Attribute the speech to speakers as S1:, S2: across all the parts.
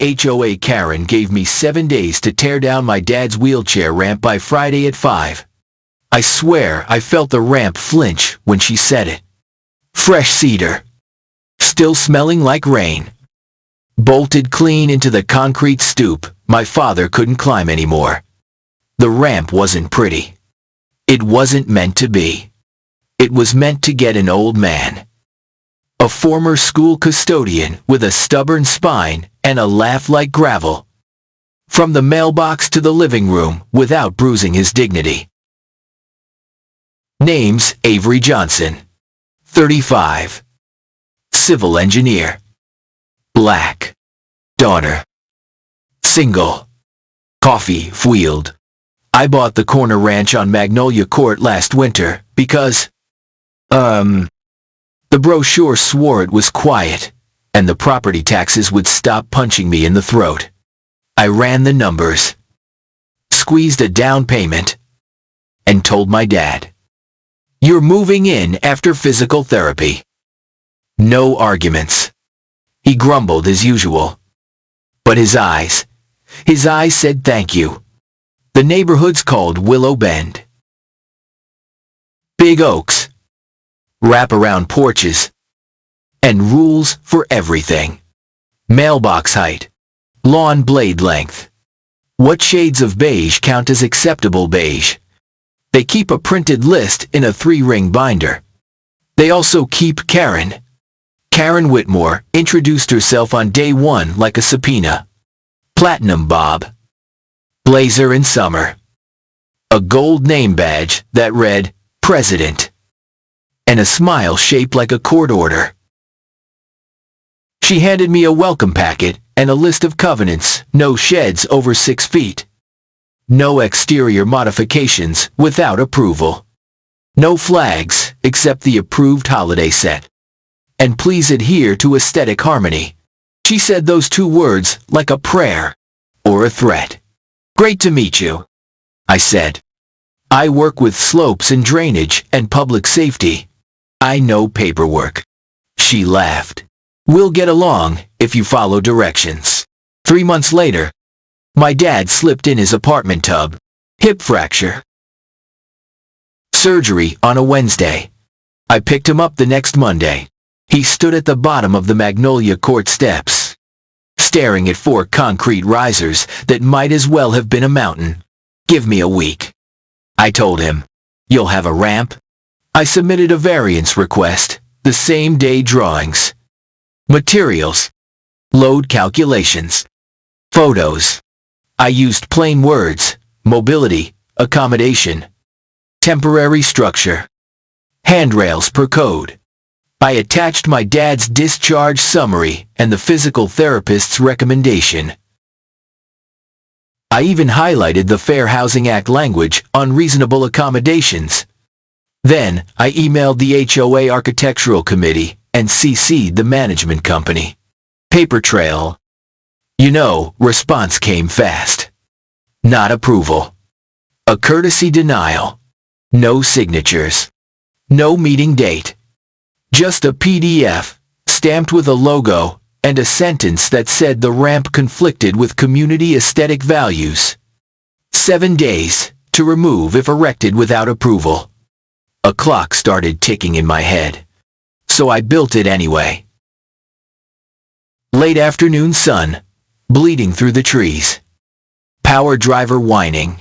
S1: HOA Karen gave me 7 days to tear down my dad's wheelchair ramp by Friday at 5. I swear I felt the ramp flinch when she said it. Fresh cedar. Still smelling like rain. Bolted clean into the concrete stoop my father couldn't climb anymore. The ramp wasn't pretty. It wasn't meant to be. It was meant to get an old man. A former school custodian with a stubborn spine and a laugh like gravel. From the mailbox to the living room without bruising his dignity. Names: Avery Johnson, 35. Civil engineer. Black. Daughter. Single. Coffee wheeled. I bought the corner ranch on Magnolia Court last winter because, the brochure swore it was quiet, and the property taxes would stop punching me in the throat. I ran the numbers, squeezed a down payment, and told my dad, "You're moving in after physical therapy." No arguments. He grumbled as usual. But his eyes said thank you. The neighborhood's called Willow Bend. Big oaks. Wraparound porches. And rules for everything. Mailbox height. Lawn blade length. What shades of beige count as acceptable beige? They keep a printed list in a 3-ring binder. They also keep Karen. Karen Whitmore introduced herself on day 1 like a subpoena. Platinum bob. Blazer in summer. A gold name badge that read, President. And a smile shaped like a court order. She handed me a welcome packet and a list of covenants: no sheds over 6 feet. No exterior modifications without approval. No flags except the approved holiday set. And please adhere to aesthetic harmony. She said those 2 words like a prayer or a threat. Great to meet you, I said. I work with slopes and drainage and public safety. I know paperwork. She laughed. We'll get along if you follow directions. 3 months later, my dad slipped in his apartment tub. Hip fracture. Surgery on a Wednesday. I picked him up the next Monday. He stood at the bottom of the Magnolia Court steps, staring at 4 concrete risers that might as well have been a mountain. Give me a week, I told him. You'll have a ramp. I submitted a variance request, the same day drawings, materials, load calculations, photos. I used plain words: mobility, accommodation, temporary structure, handrails per code. I attached my dad's discharge summary and the physical therapist's recommendation. I even highlighted the Fair Housing Act language on reasonable accommodations. Then, I emailed the HOA Architectural Committee and CC'd the management company. Paper trail. Response came fast. Not approval. A courtesy denial. No signatures. No meeting date. Just a PDF, stamped with a logo, and a sentence that said the ramp conflicted with community aesthetic values. 7 days to remove if erected without approval. A clock started ticking in my head, so I built it anyway. Late afternoon sun, bleeding through the trees. Power driver whining.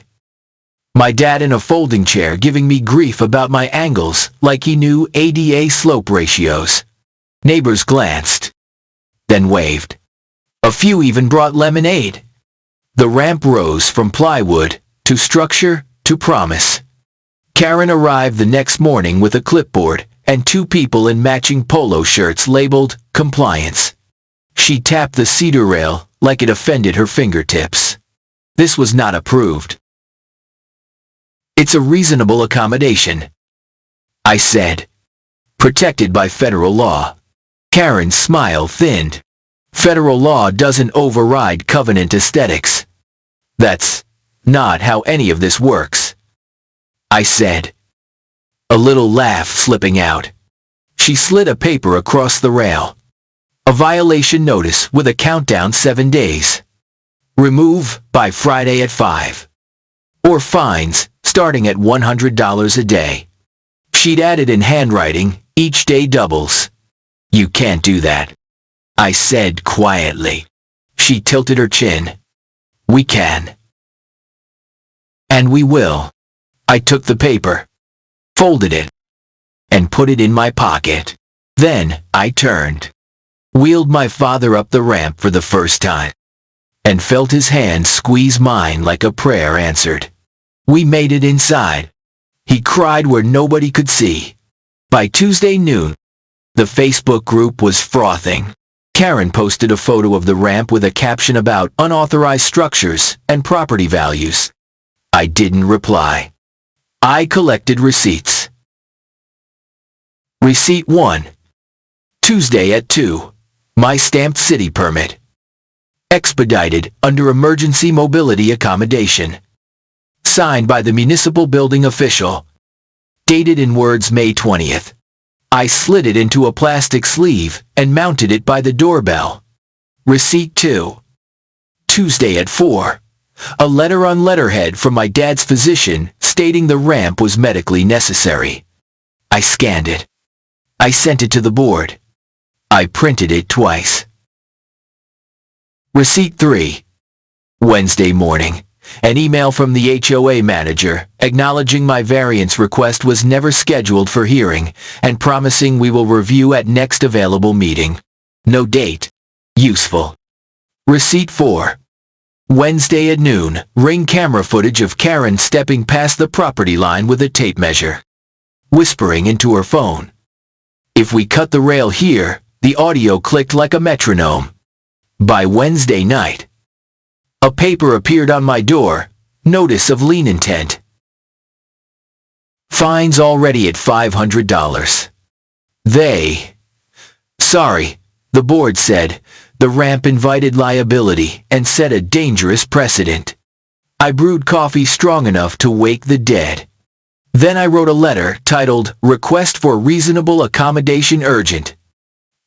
S1: My dad in a folding chair giving me grief about my angles like he knew ADA slope ratios. Neighbors glanced, then waved. A few even brought lemonade. The ramp rose from plywood to structure to promise. Karen arrived the next morning with a clipboard and 2 people in matching polo shirts labeled compliance. She tapped the cedar rail like it offended her fingertips. This was not approved. It's a reasonable accommodation, I said. Protected by federal law. Karen's smile thinned. Federal law doesn't override covenant aesthetics. That's not how any of this works, I said. A little laugh slipping out. She slid a paper across the rail. A violation notice with a countdown 7 days. Remove by Friday at 5. Or fines starting at $100 a day. She'd added in handwriting, each day doubles. You can't do that, I said quietly. She tilted her chin. We can. And we will. I took the paper, folded it, and put it in my pocket. Then I turned, wheeled my father up the ramp for the first time, and felt his hand squeeze mine like a prayer answered. We made it inside. He cried where nobody could see. By Tuesday noon, the Facebook group was frothing. Karen posted a photo of the ramp with a caption about unauthorized structures and property values. I didn't reply. I collected receipts. Receipt 1. Tuesday at 2. My stamped city permit. Expedited under emergency mobility accommodation. Signed by the municipal building official. Dated in words May 20th. I slid it into a plastic sleeve and mounted it by the doorbell. Receipt 2. Tuesday at 4. A letter on letterhead from my dad's physician stating the ramp was medically necessary. I scanned it. I sent it to the board. I printed it twice. Receipt 3. Wednesday morning. An email from the HOA manager acknowledging my variance request was never scheduled for hearing and promising we will review at next available meeting. No date. Useful. Receipt 4. Wednesday at noon. Ring camera footage of Karen stepping past the property line with a tape measure, whispering into her phone. If we cut the rail here, the audio clicked like a metronome. By Wednesday night, a paper appeared on my door, notice of lien intent. Fines already at $500. Sorry, the board said, the ramp invited liability and set a dangerous precedent. I brewed coffee strong enough to wake the dead. Then I wrote a letter titled, Request for Reasonable Accommodation Urgent.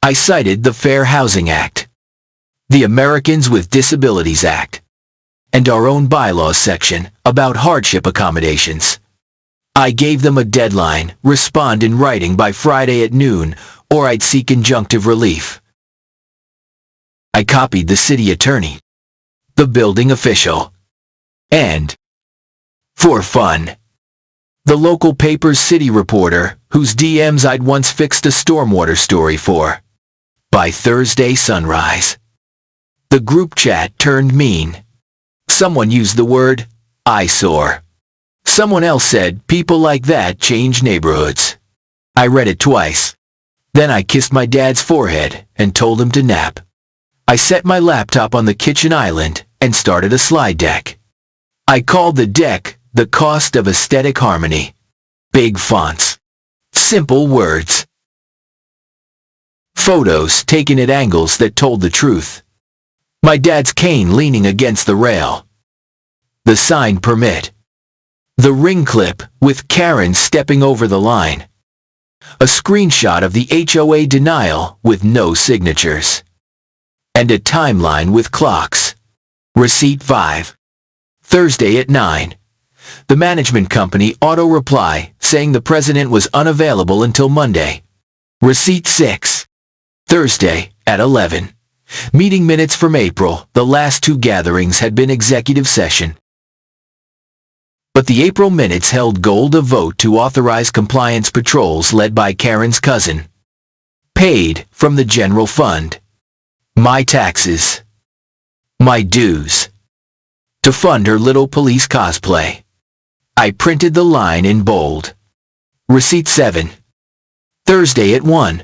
S1: I cited the Fair Housing Act, the Americans with Disabilities Act, and our own bylaws section about hardship accommodations. I gave them a deadline, respond in writing by Friday at noon, or I'd seek injunctive relief. I copied the city attorney, the building official, and, for fun, the local paper's city reporter, whose DMs I'd once fixed a stormwater story for. By Thursday sunrise, the group chat turned mean. Someone used the word eyesore. Someone else said people like that change neighborhoods. I read it twice. Then I kissed my dad's forehead and told him to nap. I set my laptop on the kitchen island and started a slide deck. I called the deck The Cost of Aesthetic Harmony. Big fonts. Simple words. Photos taken at angles that told the truth. My dad's cane leaning against the rail. The signed permit. The ring clip with Karen stepping over the line. A screenshot of the HOA denial with no signatures. And a timeline with clocks. Receipt 5. Thursday at 9. The management company auto-reply saying the president was unavailable until Monday. Receipt 6. Thursday at 11. Meeting minutes from April. The last two gatherings had been executive session. But the April minutes held gold a vote to authorize compliance patrols led by Karen's cousin. Paid from the general fund. My taxes. My dues. To fund her little police cosplay. I printed the line in bold. Receipt 7. Thursday at 1.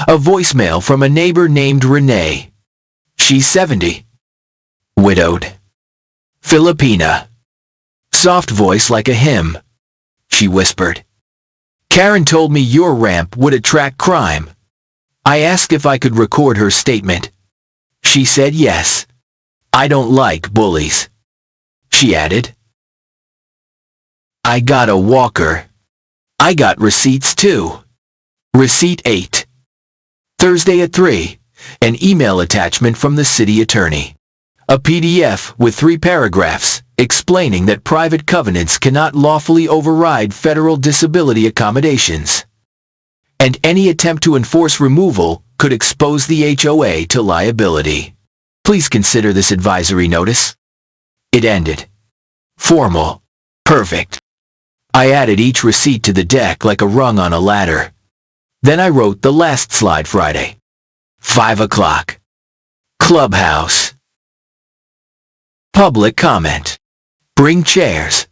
S1: A voicemail from a neighbor named Renee. She's 70. Widowed. Filipina. Soft voice like a hymn. She whispered. Karen told me your ramp would attract crime. I asked if I could record her statement. She said yes. I don't like bullies. She added. I got a walker. I got receipts too. Receipt 8. Thursday at 3. An email attachment from the city attorney. A PDF with 3 paragraphs explaining that private covenants cannot lawfully override federal disability accommodations. And any attempt to enforce removal could expose the HOA to liability. Please consider this advisory notice. It ended. Formal. Perfect. I added each receipt to the deck like a rung on a ladder. Then I wrote the last slide Friday. 5 o'clock. Clubhouse. Public comment. Bring chairs.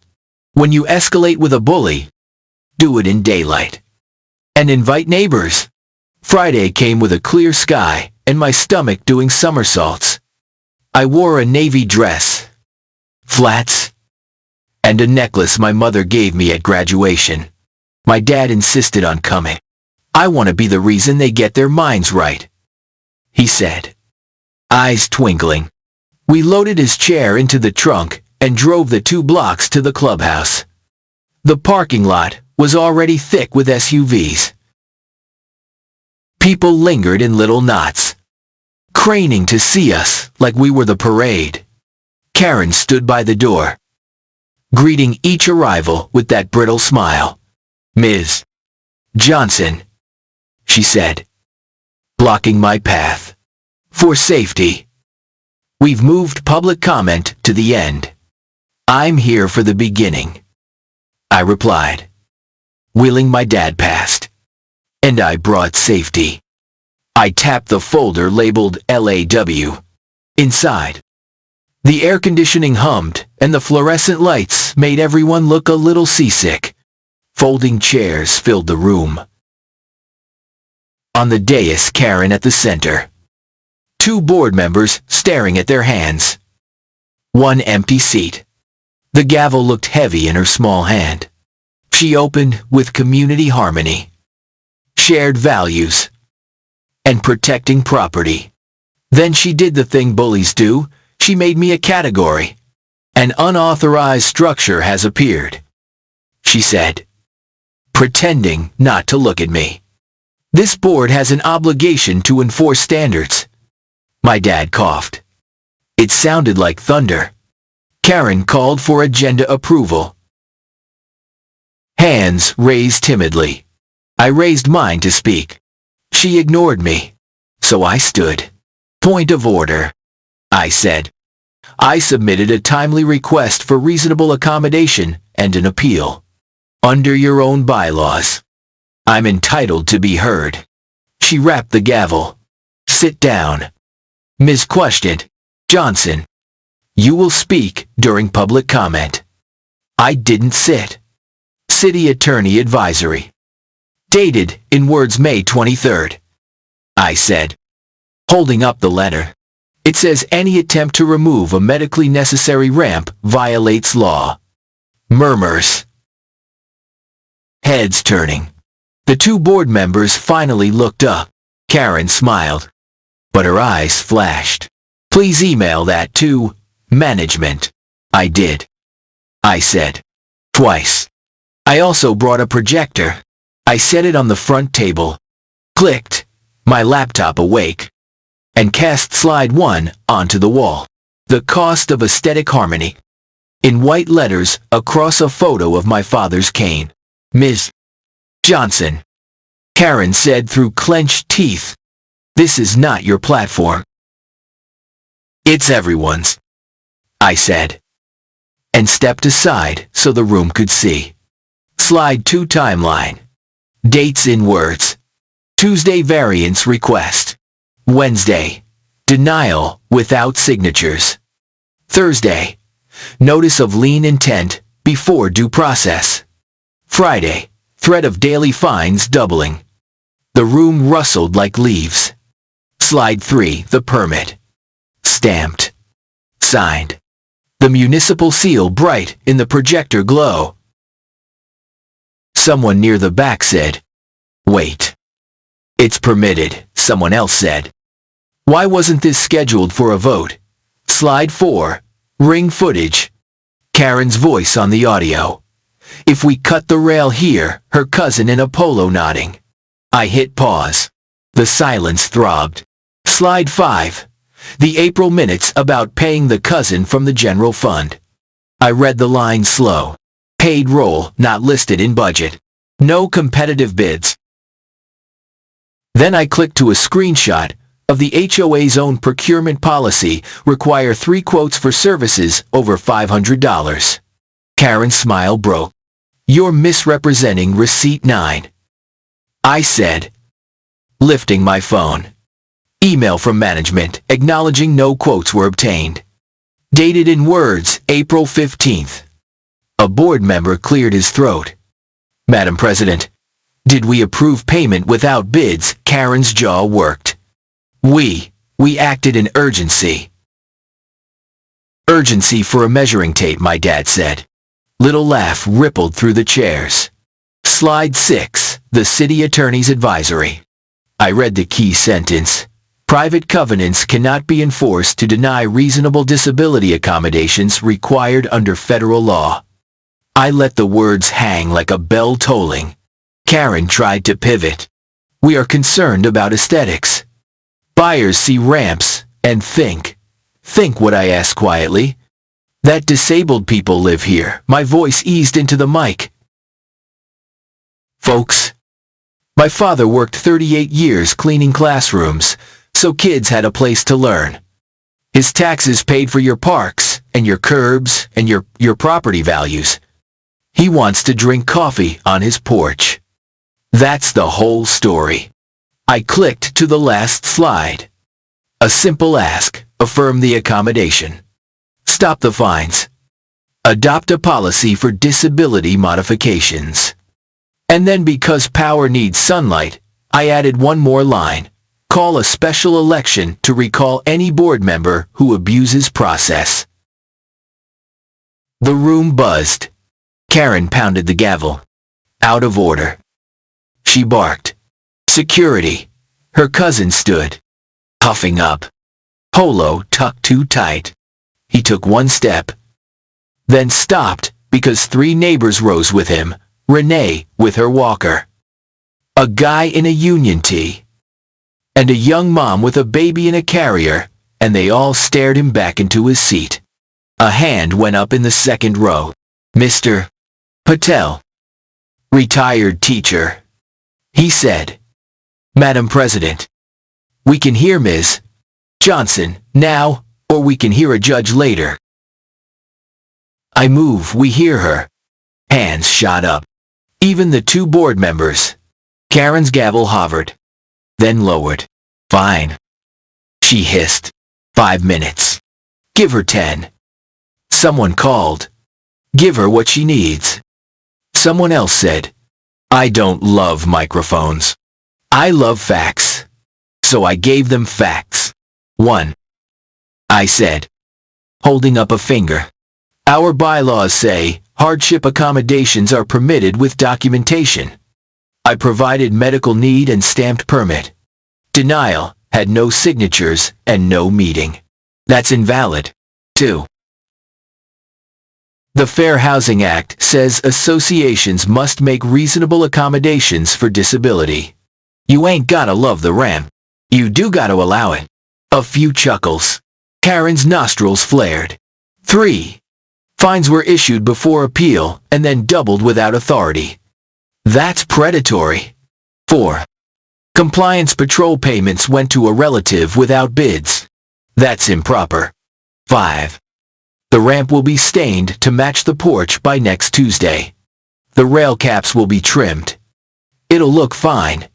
S1: When you escalate with a bully, do it in daylight. And invite neighbors. Friday came with a clear sky and my stomach doing somersaults. I wore a navy dress, flats, and a necklace my mother gave me at graduation. My dad insisted on coming. I want to be the reason they get their minds right, he said, eyes twinkling. We loaded his chair into the trunk and drove the 2 blocks to the clubhouse. The parking lot was already thick with SUVs. People lingered in little knots, craning to see us like we were the parade. Karen stood by the door, greeting each arrival with that brittle smile. Ms. Johnson, she said, blocking my path. For safety. We've moved public comment to the end. I'm here for the beginning, I replied, wheeling my dad past. And I brought safety. I tapped the folder labeled LAW. Inside, the air conditioning hummed and the fluorescent lights made everyone look a little seasick. Folding chairs filled the room. On the dais, Karen at the center. 2 board members staring at their hands. 1 empty seat. The gavel looked heavy in her small hand. She opened with community harmony, shared values, and protecting property. Then she did the thing bullies do. She made me a category. An unauthorized structure has appeared, she said, pretending not to look at me. This board has an obligation to enforce standards. My dad coughed. It sounded like thunder. Karen called for agenda approval. Hands raised timidly. I raised mine to speak. She ignored me, so I stood. Point of order, I said. I submitted a timely request for reasonable accommodation and an appeal. Under your own bylaws, I'm entitled to be heard. She rapped the gavel. Sit down. Ms. Questioned, Johnson. You will speak during public comment. I didn't sit. City Attorney Advisory. Dated in words May 23rd. I said, holding up the letter. It says any attempt to remove a medically necessary ramp violates law. Murmurs. Heads turning. The 2 board members finally looked up. Karen smiled, but her eyes flashed. Please email that to management. I did. I said. Twice. I also brought a projector. I set it on the front table, clicked, my laptop awake, and cast slide 1 onto the wall. The cost of aesthetic harmony. In white letters across a photo of my father's cane. Ms. Johnson, Karen said through clenched teeth. This is not your platform. It's everyone's, I said, and stepped aside so the room could see. Slide 2 timeline. Dates in words. Tuesday variance request. Wednesday, denial without signatures. Thursday, notice of lien intent before due process. Friday, threat of daily fines doubling. The room rustled like leaves. Slide 3, the permit. Stamped. Signed. The municipal seal bright in the projector glow. Someone near the back said, wait. It's permitted, someone else said. Why wasn't this scheduled for a vote? Slide 4, ring footage. Karen's voice on the audio. If we cut the rail here, her cousin in a polo nodding. I hit pause. The silence throbbed. Slide 5. The April minutes about paying the cousin from the general fund. I read the line slow. Paid roll, not listed in budget. No competitive bids. Then I clicked to a screenshot of the HOA's own procurement policy, require 3 quotes for services over $500. Karen's smile broke. You're misrepresenting receipt 9. I said, lifting my phone. Email from management acknowledging no quotes were obtained. Dated in words, April 15th. A board member cleared his throat. Madam President, did we approve payment without bids? Karen's jaw worked. We acted in urgency. Urgency for a measuring tape, my dad said. Little laugh rippled through the chairs. Slide 6, the city attorney's advisory. I read the key sentence. Private covenants cannot be enforced to deny reasonable disability accommodations required under federal law. I let the words hang like a bell tolling. Karen tried to pivot. We are concerned about aesthetics. Buyers see ramps and think what I asked quietly. That disabled people live here. My voice eased into the mic. Folks, my father worked 38 years cleaning classrooms, so kids had a place to learn. His taxes paid for your parks and your curbs and your property values. He wants to drink coffee on his porch. That's the whole story. I clicked to the last slide. A simple ask, affirm the accommodation. Stop the fines. Adopt a policy for disability modifications. And then because power needs sunlight, I added one more line. Call a special election to recall any board member who abuses process. The room buzzed. Karen pounded the gavel. Out of order. She barked. Security. Her cousin stood, puffing up. Polo tucked too tight. He took one step, then stopped because 3 neighbors rose with him. Renee with her walker. A guy in a union tee. And a young mom with a baby in a carrier, and they all stared him back into his seat. A hand went up in the second row. Mr. Patel. Retired teacher. He said, Madam President, we can hear Ms. Johnson now, or we can hear a judge later. I move we hear her. Hands shot up. Even the 2 board members. Karen's gavel hovered, then lowered. Fine. She hissed. 5 minutes. Give her 10. Someone called. Give her what she needs. Someone else said, I don't love microphones. I love facts. So I gave them facts. 1. I said, holding up a finger. Our bylaws say hardship accommodations are permitted with documentation. I provided medical need and stamped permit. Denial had no signatures and no meeting. That's invalid. 2. The Fair Housing Act says associations must make reasonable accommodations for disability. You ain't gotta love the ramp. You do gotta allow it. A few chuckles. Karen's nostrils flared. 3. Fines were issued before appeal and then doubled without authority. That's predatory. 4. Compliance patrol payments went to a relative without bids. That's improper. 5. The ramp will be stained to match the porch by next Tuesday. The rail caps will be trimmed. It'll look fine.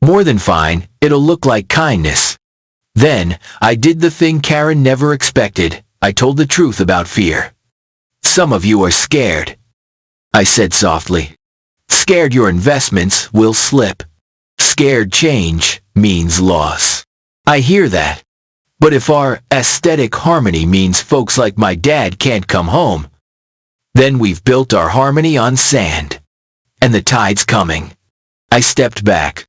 S1: More than fine, it'll look like kindness. Then, I did the thing Karen never expected. I told the truth about fear. Some of you are scared. I said softly. Scared your investments will slip. Scared change means loss. I hear that. But if our aesthetic harmony means folks like my dad can't come home, then we've built our harmony on sand. And the tide's coming. I stepped back.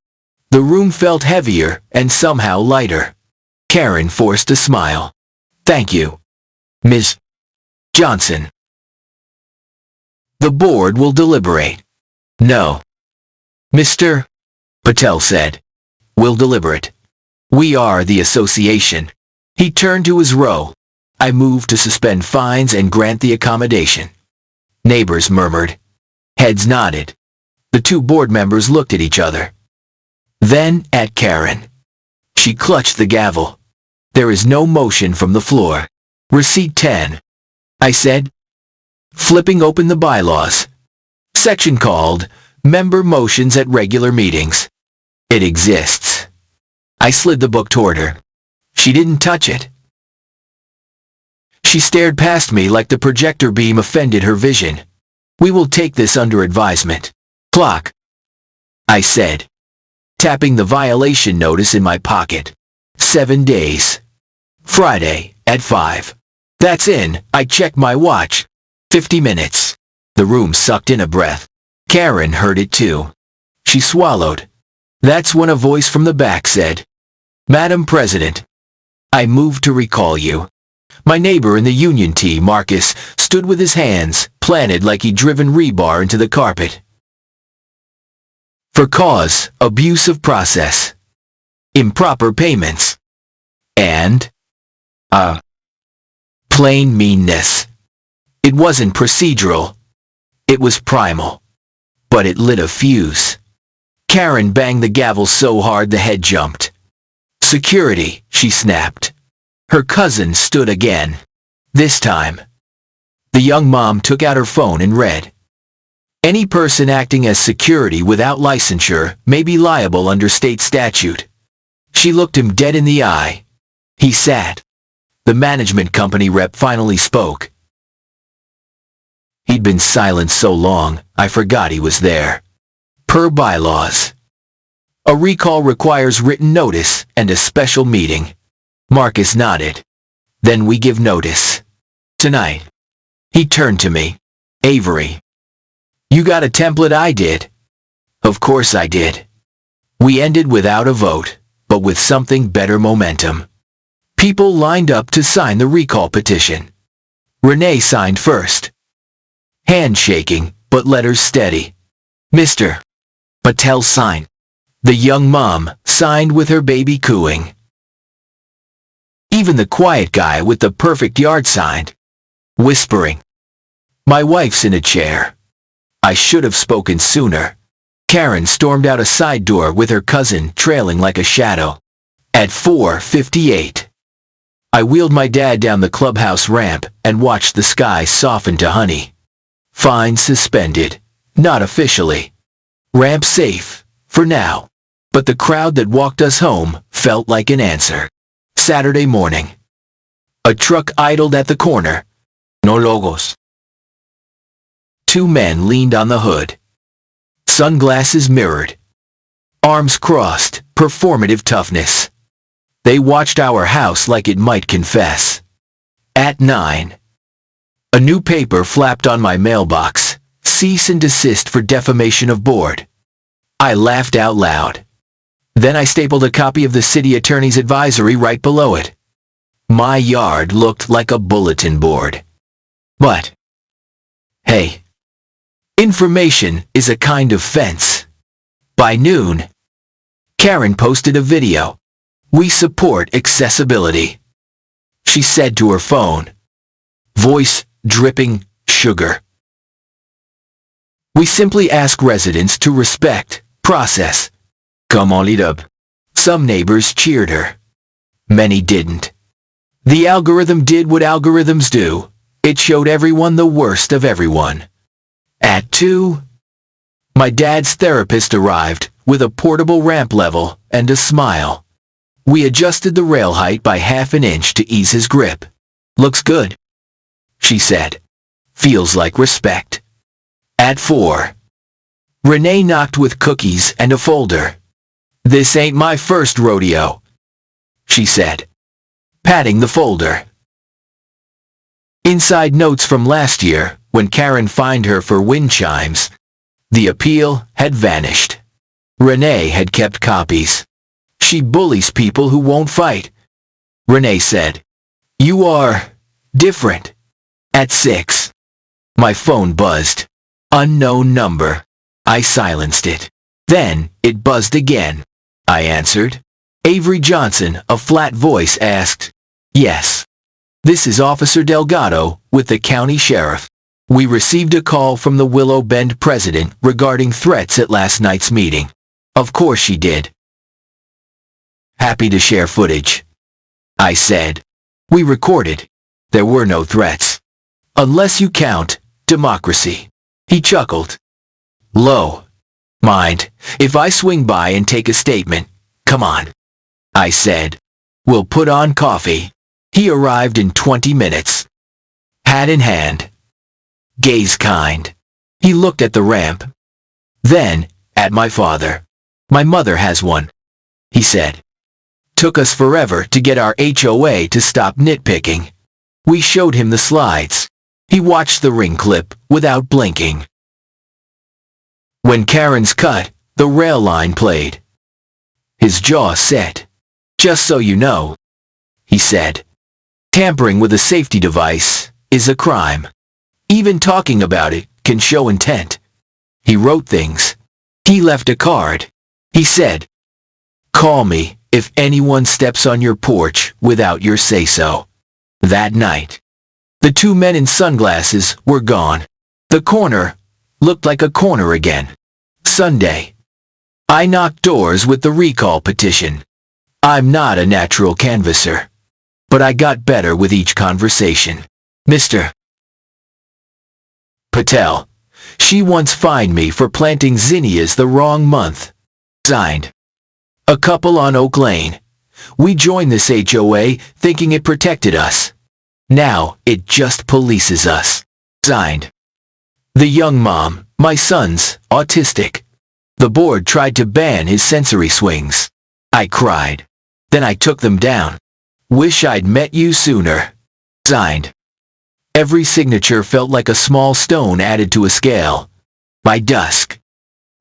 S1: The room felt heavier and somehow lighter. Karen forced a smile. Thank you, Ms. Johnson. The board will deliberate. No. Mr. Patel said. We'll deliberate. We are the association. He turned to his row. I moved to suspend fines and grant the accommodation. Neighbors murmured. Heads nodded. The two board members looked at each other. Then at Karen. She clutched the gavel. There is no motion from the floor. Receipt 10. I said, flipping open the bylaws. Section called, Member Motions at Regular Meetings. It exists. I slid the book toward her. She didn't touch it. She stared past me like the projector beam offended her vision. We will take this under advisement. Clock. I said, tapping the violation notice in my pocket. 7 days. Friday, at 5. That's in. I checked my watch. 50 minutes. The room sucked in a breath. Karen heard it too. She swallowed. That's when a voice from the back said, Madam President, I move to recall you. My neighbor in the union tee, Marcus, stood with his hands planted like he'd driven rebar into the carpet. For cause, abuse of process, improper payments, and, plain meanness. It wasn't procedural. It was primal. But it lit a fuse. Karen banged the gavel so hard the head jumped. Security, she snapped. Her cousin stood again. This time, the young mom took out her phone and read, any person acting as security without licensure may be liable under state statute. She looked him dead in the eye. He sat. The management company rep finally spoke. He'd been silent so long, I forgot he was there. Per bylaws. A recall requires written notice and a special meeting. Marcus nodded. Then we give notice. Tonight. He turned to me. Avery. You got a template? I did. Of course I did. We ended without a vote, but with something better momentum. People lined up to sign the recall petition. Renee signed first. Hand shaking, but letters steady. Mr. Patel signed. The young mom signed with her baby cooing. Even the quiet guy with the perfect yard signed. Whispering. My wife's in a chair. I should have spoken sooner. Karen stormed out a side door with her cousin trailing like a shadow. At 4:58. I wheeled my dad down the clubhouse ramp and watched the sky soften to honey. Fine suspended. Not officially. Ramp safe, for now. But the crowd that walked us home felt like an answer. Saturday morning. A truck idled at the corner. No logos. Two men leaned on the hood. Sunglasses mirrored. Arms crossed, performative toughness. They watched our house like it might confess. At 9. A new paper flapped on my mailbox. Cease and desist for defamation of board. I laughed out loud. Then I stapled a copy of the city attorney's advisory right below it. My yard looked like a bulletin board. But, hey, information is a kind of fence. By noon, Karen posted a video. We support accessibility, she said to her phone. Voice dripping sugar. We simply ask residents to respect process. Come on, lead up. Some neighbors cheered her. Many didn't. The algorithm did what algorithms do. It showed everyone the worst of everyone. At 2, my dad's therapist arrived with a portable ramp level and a smile. We adjusted the rail height by half an inch to ease his grip. Looks good, she said. Feels like respect. At 4, Renee knocked with cookies and a folder. This ain't my first rodeo, she said, patting the folder. Inside notes from last year, when Karen fined her for wind chimes. The appeal had vanished. Renee had kept copies. She bullies people who won't fight. Renee said, you are different. At 6. My phone buzzed. Unknown number. I silenced it. Then it buzzed again. I answered. Avery Johnson, a flat voice asked. Yes. This is Officer Delgado with the county sheriff. We received a call from the Willow Bend president regarding threats at last night's meeting. Of course she did. Happy to share footage, I said. We recorded. There were no threats. Unless you count democracy. He chuckled. Low. Mind, if I swing by and take a statement, come on. I said. We'll put on coffee. He arrived in 20 minutes. Hat in hand. Gaze kind. He looked at the ramp. Then, at my father. My mother has one. He said. Took us forever to get our HOA to stop nitpicking. We showed him the slides. He watched the ring clip without blinking. When Karen's cut, the rail line played. His jaw set. Just so you know, he said. Tampering with a safety device is a crime. Even talking about it can show intent. He wrote things. He left a card. He said, call me if anyone steps on your porch without your say-so. That night, the two men in sunglasses were gone. The corner looked like a corner again. Sunday. I knocked doors with the recall petition. I'm not a natural canvasser. But I got better with each conversation. Mr. Patel. She once fined me for planting zinnias the wrong month. Signed. A couple on Oak Lane. We joined this HOA thinking it protected us. Now it just polices us. Signed. The young mom, my son's autistic. The board tried to ban his sensory swings. I cried. Then I took them down. Wish I'd met you sooner. Signed. Every signature felt like a small stone added to a scale. By dusk,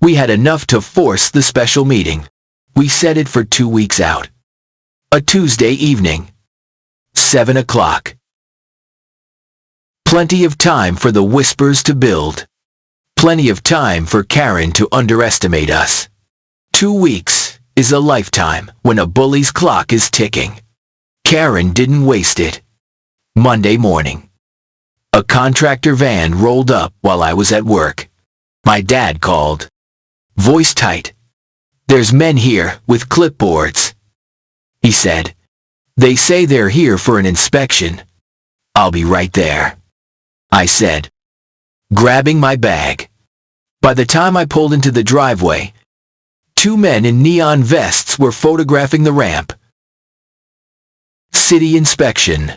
S1: we had enough to force the special meeting. We set it for 2 weeks out. A Tuesday evening. 7 o'clock. Plenty of time for the whispers to build. Plenty of time for Karen to underestimate us. 2 weeks is a lifetime when a bully's clock is ticking. Karen didn't waste it. Monday morning. A contractor van rolled up while I was at work. My dad called. Voice tight. There's men here with clipboards. He said. They say they're here for an inspection. I'll be right there. I said, grabbing my bag. By the time I pulled into the driveway, 2 men in neon vests were photographing the ramp. City inspection.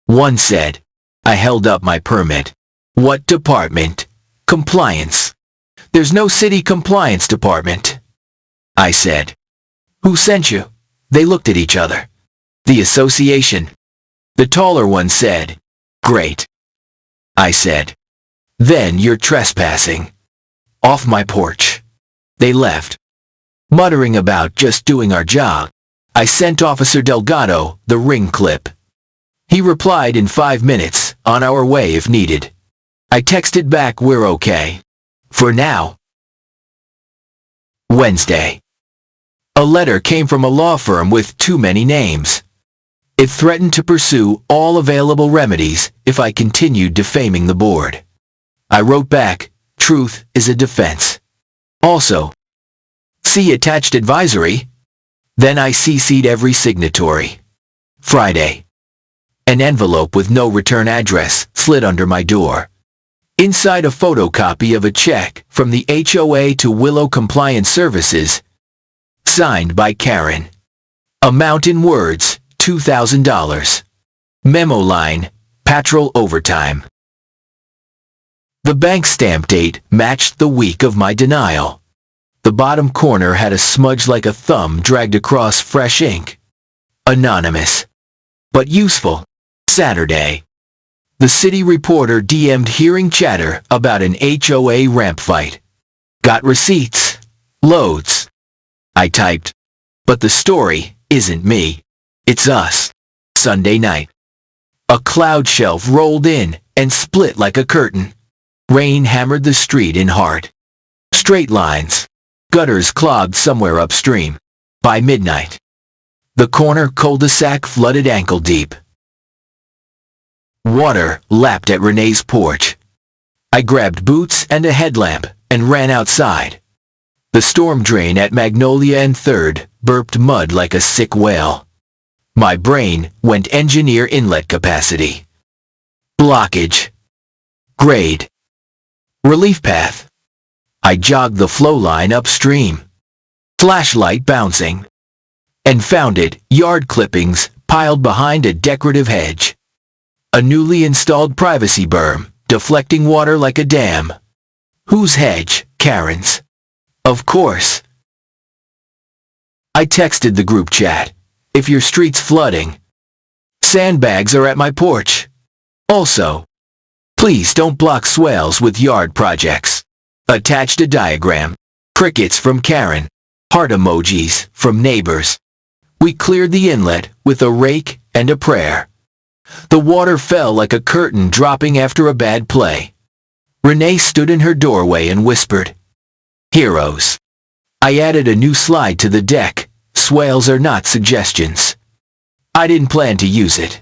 S1: One said. I held up my permit. What department? Compliance. There's no city compliance department. I said. Who sent you? They looked at each other. The association. The taller one said. Great. I said. Then you're trespassing. Off my porch. They left. Muttering about just doing our job. I sent Officer Delgado the ring clip. He replied in 5 minutes, on our way if needed. I texted back we're okay. For now. Wednesday. A letter came from a law firm with too many names. It threatened to pursue all available remedies if I continued defaming the board. I wrote back, truth is a defense. Also, see attached advisory. Then I CC'd every signatory. Friday. An envelope with no return address slid under my door. Inside a photocopy of a check from the HOA to Willow Compliance Services. Signed by Karen. Amount in words, $2,000. Memo line, patrol overtime. The bank stamp date matched the week of my denial. The bottom corner had a smudge like a thumb dragged across fresh ink. Anonymous. But useful. Saturday. The city reporter DM'd hearing chatter about an HOA ramp fight. Got receipts. Loads. I typed. But the story isn't me. It's us. Sunday night. A cloud shelf rolled in and split like a curtain. Rain hammered the street in hard. Straight lines. Gutters clogged somewhere upstream. By midnight, The corner cul-de-sac flooded ankle deep. Water lapped at Renee's porch. I grabbed boots and a headlamp and ran outside. The storm drain at Magnolia and 3rd burped mud like a sick whale. My brain went engineer inlet capacity. Blockage. Grade. Relief path. I jogged the flow line upstream. Flashlight bouncing. And found it, yard clippings piled behind a decorative hedge. A newly installed privacy berm, deflecting water like a dam. Whose hedge? Karen's. Of course. I texted the group chat. If your street's flooding, sandbags are at my porch. Also, please don't block swales with yard projects. Attached a diagram. Crickets from Karen. Heart emojis from neighbors. We cleared the inlet with a rake and a prayer. The water fell like a curtain dropping after a bad play. Renee stood in her doorway and whispered, "Heroes." I added a new slide to the deck. Swales are not suggestions. I didn't plan to use it.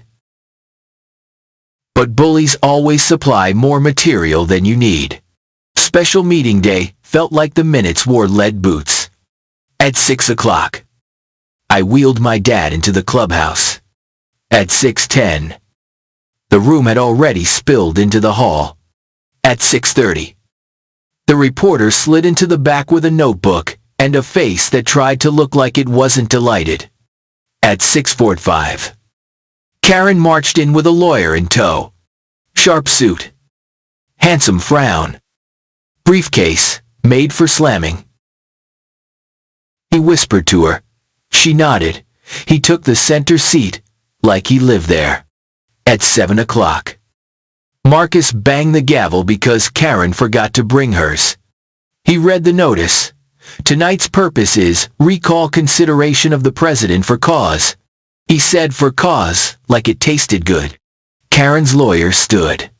S1: But bullies always supply more material than you need. Special meeting day felt like the minutes wore lead boots. At 6 o'clock, I wheeled my dad into the clubhouse. At 6:10, the room had already spilled into the hall. At 6:30, the reporter slid into the back with a notebook and a face that tried to look like it wasn't delighted. At 6:45, Karen marched in with a lawyer in tow. Sharp suit. Handsome frown. Briefcase, made for slamming. He whispered to her. She nodded. He took the center seat, like he lived there. At 7 o'clock, Marcus banged the gavel because Karen forgot to bring hers. He read the notice. Tonight's purpose is recall consideration of the president for cause. He said for cause, like it tasted good. Karen's lawyer stood.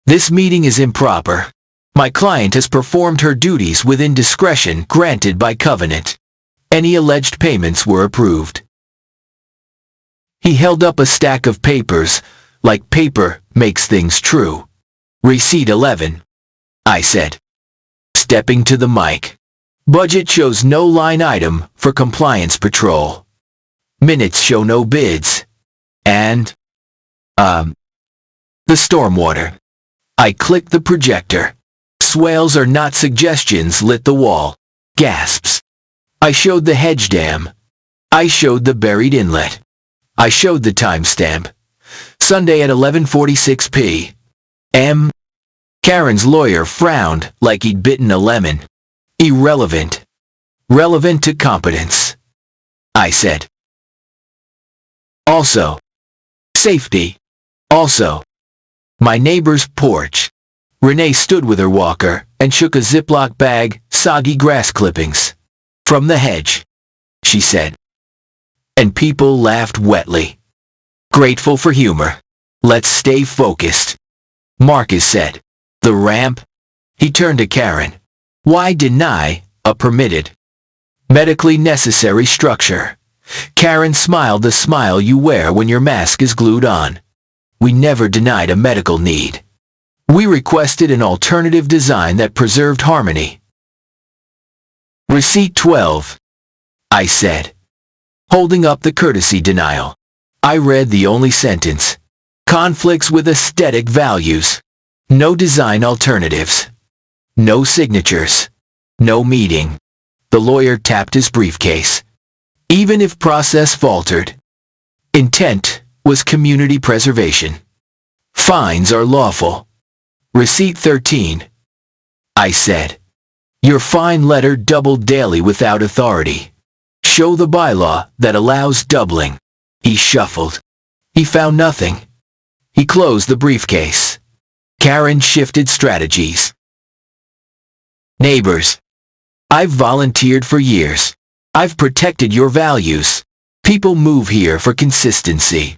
S1: This meeting is improper. My client has performed her duties within discretion granted by covenant. Any alleged payments were approved. He held up a stack of papers, like paper makes things true. Receipt 11, I said, stepping to the mic. Budget shows no line item for compliance patrol. Minutes show no bids. And, the stormwater. I clicked the projector. Swales are not suggestions lit the wall. Gasps. I showed the hedge dam. I showed the buried inlet. I showed the timestamp. Sunday at 11:46 p.m. Karen's lawyer frowned like he'd bitten a lemon. Irrelevant. Relevant to competence, I said. Also, safety. Also, my neighbor's porch. Renee stood with her walker and shook a Ziploc bag, soggy grass clippings. From the hedge, she said. And people laughed wetly. Grateful for humor. Let's stay focused. Marcus said. The ramp? He turned to Karen. Why deny a permitted, medically necessary structure? Karen smiled the smile you wear when your mask is glued on. We never denied a medical need. We requested an alternative design that preserved harmony. Receipt 12, I said, holding up the courtesy denial. I read the only sentence. Conflicts with aesthetic values. No design alternatives. No signatures. No meeting. The lawyer tapped his briefcase. Even if process faltered, intent was community preservation. Fines are lawful. Receipt 13, I said. Your fine letter doubled daily without authority. Show the bylaw that allows doubling. He shuffled. He found nothing. He closed the briefcase. Karen shifted strategies. Neighbors. I've volunteered for years. I've protected your values. People move here for consistency.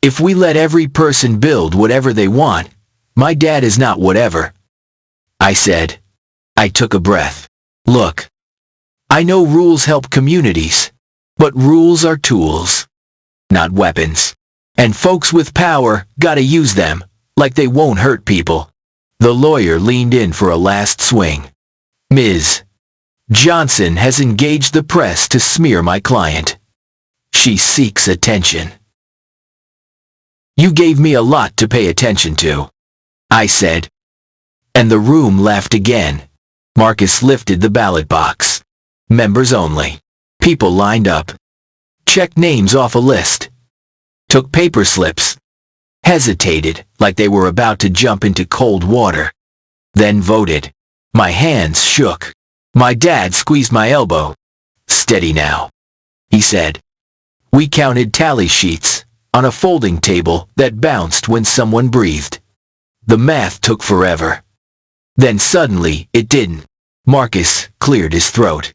S1: If we let every person build whatever they want, my dad is not whatever. I said. I took a breath. Look, I know rules help communities, but rules are tools. not weapons. And folks with power gotta use them, like they won't hurt people. The lawyer leaned in for a last swing. Ms. Johnson has engaged the press to smear my client. She seeks attention. You gave me a lot to pay attention to, I said. And the room laughed again. Marcus lifted the ballot box. Members only. People lined up. Checked names off a list. Took paper slips. Hesitated, like they were about to jump into cold water. Then voted. My hands shook. My dad squeezed my elbow. Steady now, he said. We counted tally sheets on a folding table that bounced when someone breathed. The math took forever. Then suddenly, it didn't. Marcus cleared his throat.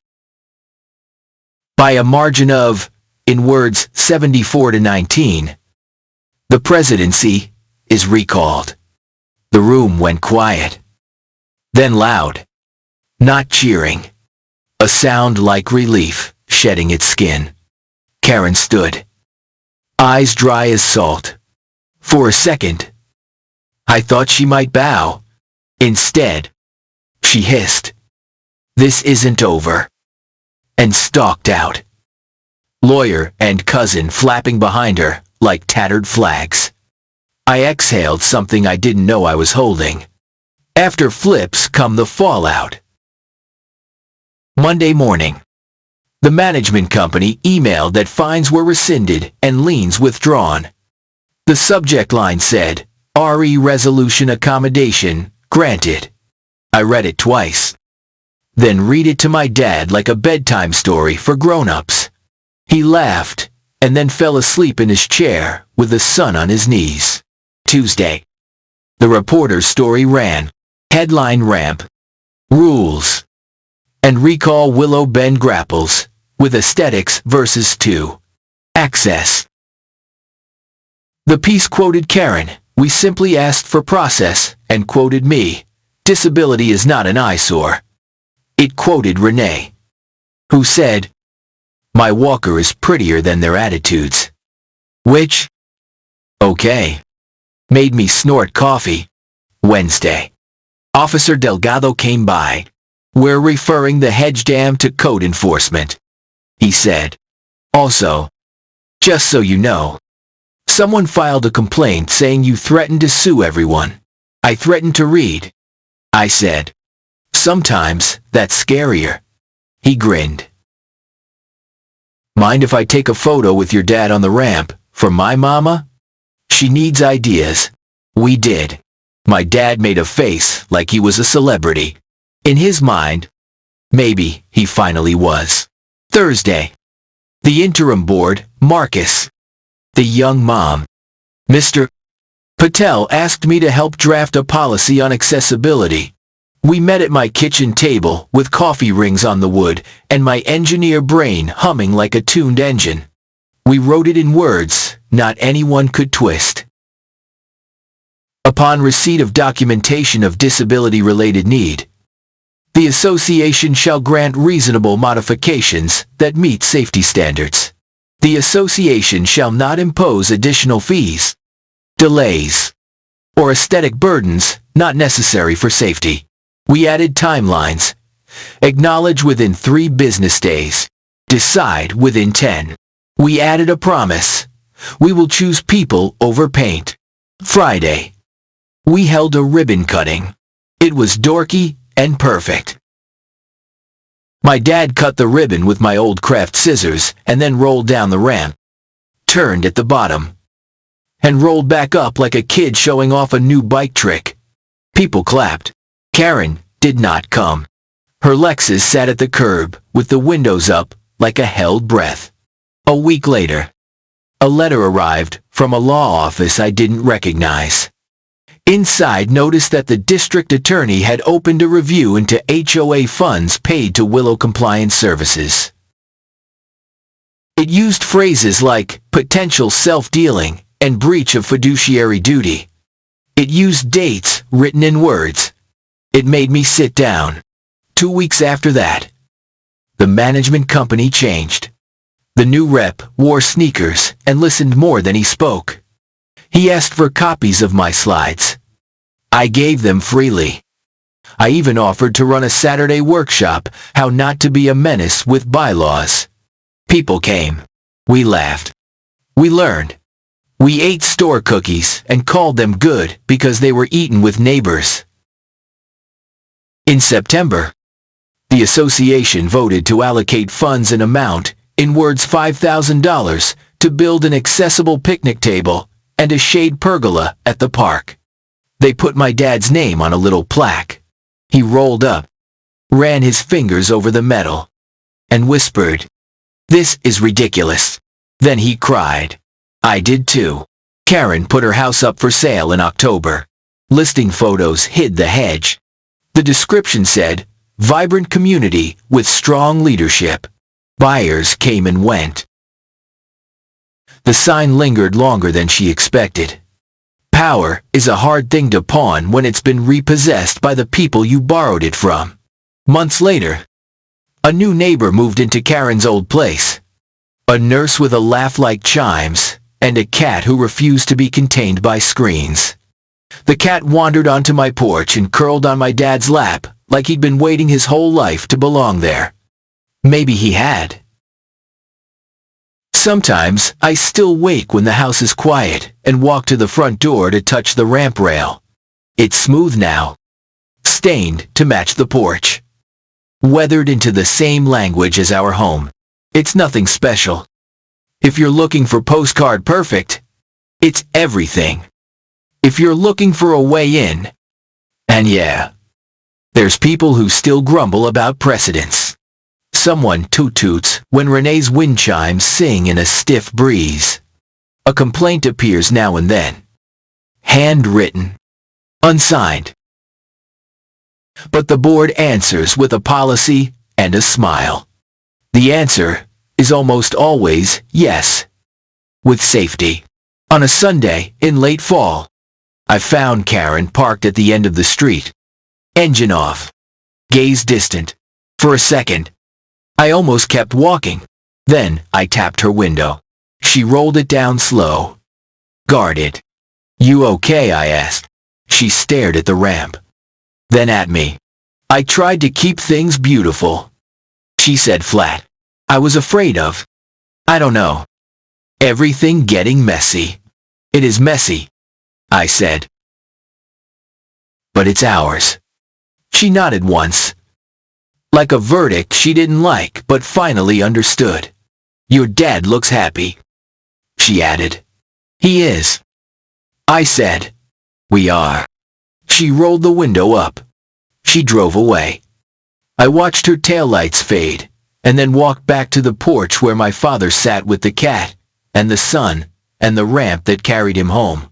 S1: By a margin of, in words, 74-19, the presidency is recalled. The room went quiet. Then loud. Not cheering. A sound like relief shedding its skin. Karen stood. Eyes dry as salt. For a second, I thought she might bow. Instead, she hissed, "This isn't over," and stalked out. Lawyer and cousin flapping behind her like tattered flags. I exhaled something I didn't know I was holding. After flips come the fallout. Monday morning. The management company emailed that fines were rescinded and liens withdrawn. The subject line said, RE resolution accommodation granted. I read it twice. Then read it to my dad like a bedtime story for grown-ups. He laughed and then fell asleep in his chair with the son on his knees. Tuesday. The reporter's story ran. Headline ramp. Rules. And recall Willow Bend grapples with aesthetics versus 2. Access. The piece quoted Karen, "We simply asked for process," and quoted me, "Disability is not an eyesore." It quoted Renee, who said, "My walker is prettier than their attitudes." Which, okay, made me snort coffee. Wednesday. Officer Delgado came by. "We're referring the hedge dam to code enforcement," he said. "Also, just so you know, someone filed a complaint saying you threatened to sue everyone." I threatened to read. I said, "Sometimes that's scarier." He grinned. "Mind if I take a photo with your dad on the ramp for my mama? She needs ideas." We did. My dad made a face like he was a celebrity. In his mind, maybe he finally was. Thursday. The interim board, Marcus. The young mom. Mr. Patel asked me to help draft a policy on accessibility. We met at my kitchen table with coffee rings on the wood and my engineer brain humming like a tuned engine. We wrote it in words not anyone could twist. Upon receipt of documentation of disability-related need, the association shall grant reasonable modifications that meet safety standards. The association shall not impose additional fees, delays, or aesthetic burdens not necessary for safety. We added timelines. Acknowledge within 3 business days. Decide within 10. We added a promise. We will choose people over paint. Friday. We held a ribbon cutting. It was dorky and perfect. My dad cut the ribbon with my old craft scissors and then rolled down the ramp, turned at the bottom, and rolled back up like a kid showing off a new bike trick. People clapped. Karen did not come. Her Lexus sat at the curb with the windows up like a held breath. A week later, a letter arrived from a law office I didn't recognize. Inside noticed that the district attorney had opened a review into HOA funds paid to Willow Compliance Services. It used phrases like potential self-dealing and breach of fiduciary duty. It used dates written in words. It made me sit down. 2 weeks after that, the management company changed. The new rep wore sneakers and listened more than he spoke. He asked for copies of my slides. I gave them freely. I even offered to run a Saturday workshop, how not to be a menace with bylaws. People came. We laughed. We learned. We ate store cookies and called them good because they were eaten with neighbors. In September, the association voted to allocate funds in amount, in words $5,000, to build an accessible picnic table and a shade pergola at the park. They put my dad's name on a little plaque. He rolled up, ran his fingers over the metal, and whispered, "This is ridiculous." Then he cried. I did too. Karen put her house up for sale in October. Listing photos hid the hedge. The description said, "Vibrant community with strong leadership." Buyers came and went. The sign lingered longer than she expected. Power is a hard thing to pawn when it's been repossessed by the people you borrowed it from. Months later, a new neighbor moved into Karen's old place. A nurse with a laugh like chimes, and a cat who refused to be contained by screens. The cat wandered onto my porch and curled on my dad's lap, like he'd been waiting his whole life to belong there. Maybe he had. Sometimes I still wake when the house is quiet and walk to the front door to touch the ramp rail. It's smooth now, stained to match the porch, weathered into the same language as our home. It's nothing special. If you're looking for postcard perfect, it's everything. If you're looking for a way in, and yeah, there's people who still grumble about precedence. Someone toot-toots when Renee's wind chimes sing in a stiff breeze. A complaint appears now and then. Handwritten. Unsigned. But the board answers with a policy and a smile. The answer is almost always yes. With safety. On a Sunday in late fall, I found Karen parked at the end of the street. Engine off. Gaze distant. For a second, I almost kept walking. Then I tapped her window. She rolled it down slow. Guarded. "You okay?" I asked. She stared at the ramp. Then at me. "I tried to keep things beautiful," she said flat. "I was afraid of, I don't know, everything getting messy." "It is messy," I said. "But it's ours." She nodded once. Like a verdict she didn't like but finally understood. "Your dad looks happy," she added. "He is," I said. "We are." She rolled the window up. She drove away. I watched her taillights fade, and then walked back to the porch where my father sat with the cat, and the sun, and the ramp that carried him home.